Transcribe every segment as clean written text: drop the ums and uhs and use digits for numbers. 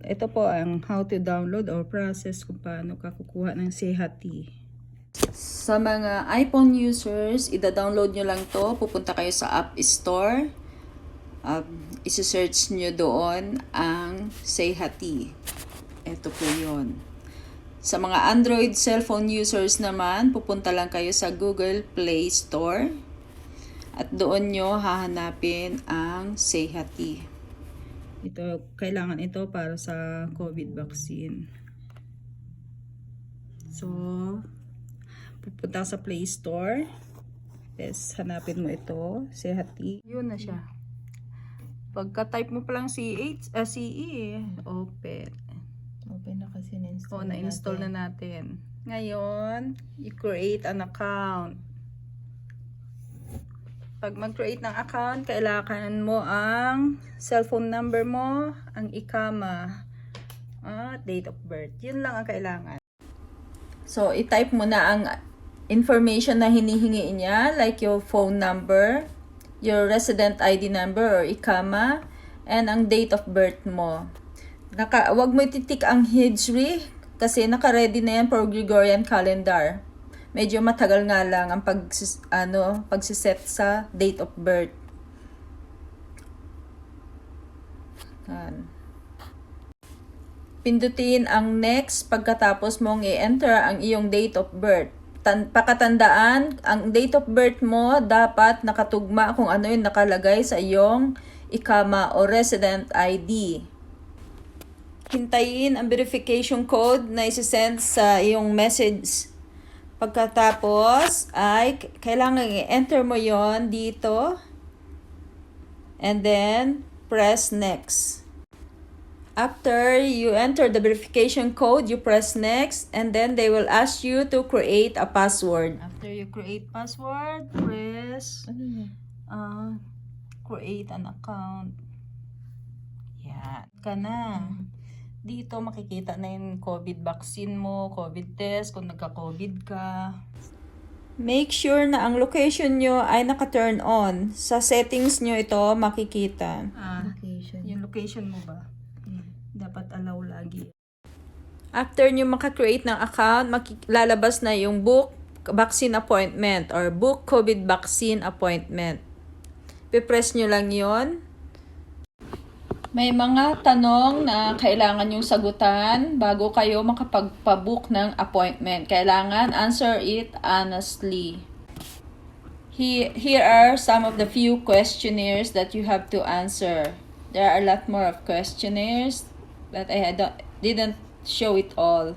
ito po ang how to download or process kung paano ka kukuha ng Sehhaty. Sa mga iPhone users, ida-download nyo lang to. Pupunta kayo sa App Store. Isi-search nyo doon ang Sehhaty. Ito po yun. Sa mga Android cellphone users naman, pupunta lang kayo sa Google Play Store. At doon nyo hahanapin ang Sehhaty. Kailangan ito para sa COVID vaccine. So, pupunta sa Play Store. Yes, hanapin mo ito, Sehhaty. Yun na siya. Pagka-type mo pa lang CE, open. Open na kasi na-install na-install na natin. Ngayon, i-create an account. Pag mag-create ng account, kailangan mo ang cellphone number mo, ang ikama, at date of birth. Yun lang ang kailangan. So, i-type mo na ang information na hinihingi niya, like your phone number, your resident ID number or ikama, and ang date of birth mo. Wag mo ititik ang Hijri kasi naka-ready na yan for Gregorian calendar. Medyo matagal nga lang ang pagsiset sa date of birth. Pindutin ang next pagkatapos mong i-enter ang iyong date of birth. Pakatandaan, ang date of birth mo dapat nakatugma kung ano yung nakalagay sa iyong ikama o resident ID. Hintayin ang verification code na isi-send sa iyong message. Pagkatapos ay kailangan i-enter mo yon dito. And then press next. After you enter the verification code, you press next and then they will ask you to create a password. After you create password, press create an account. Yan. Ka na. Dito makikita na yung COVID vaccine mo, COVID test, kung nagka-COVID ka. Make sure na ang location nyo ay naka-turn on. Sa settings nyo ito makikita. Location. Yung location mo ba? Dapat allow lagi. After nyo maka-create ng account, lalabas na yung book vaccine appointment or book COVID vaccine appointment. Pipress nyo lang yon. May mga tanong na kailangan yung sagutan bago kayo makapagpabook ng appointment. Kailangan answer it honestly. Here are some of the few questionnaires that you have to answer. There are a lot more of questionnaires, but I didn't show it all.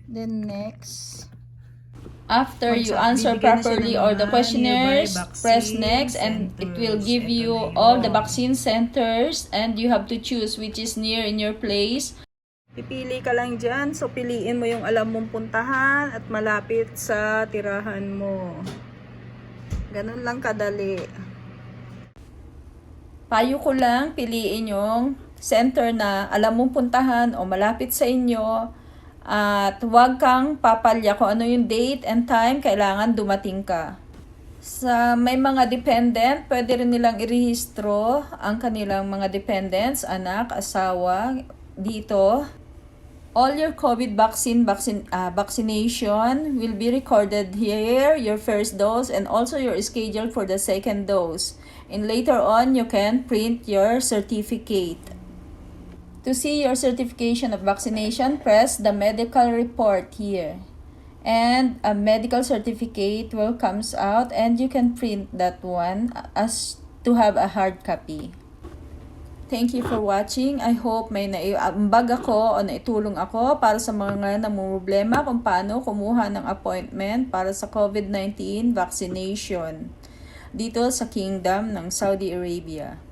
Then next. After you answer properly all the questionnaires, press next and it will give you all the vaccine centers and you have to choose which is near in your place. Pipili ka lang dyan, so piliin mo yung alam mong puntahan at malapit sa tirahan mo. Ganun lang kadali. Payo ko lang, piliin yung center na alam mong puntahan o malapit sa inyo. At huwag kang papalya kung ano yung date and time kailangan dumating ka. Sa may mga dependent, pwede rin nilang irehistro ang kanilang mga dependents, anak, asawa, dito. All your COVID vaccination will be recorded here, your first dose, and also your schedule for the second dose. And later on, you can print your certificate. To see your certification of vaccination, press the medical report here. And a medical certificate will comes out and you can print that one as to have a hard copy. Thank you for watching. I hope may naiambag ako o naitulong ako para sa mga namumroblema kung paano kumuha ng appointment para sa COVID-19 vaccination dito sa Kingdom ng Saudi Arabia.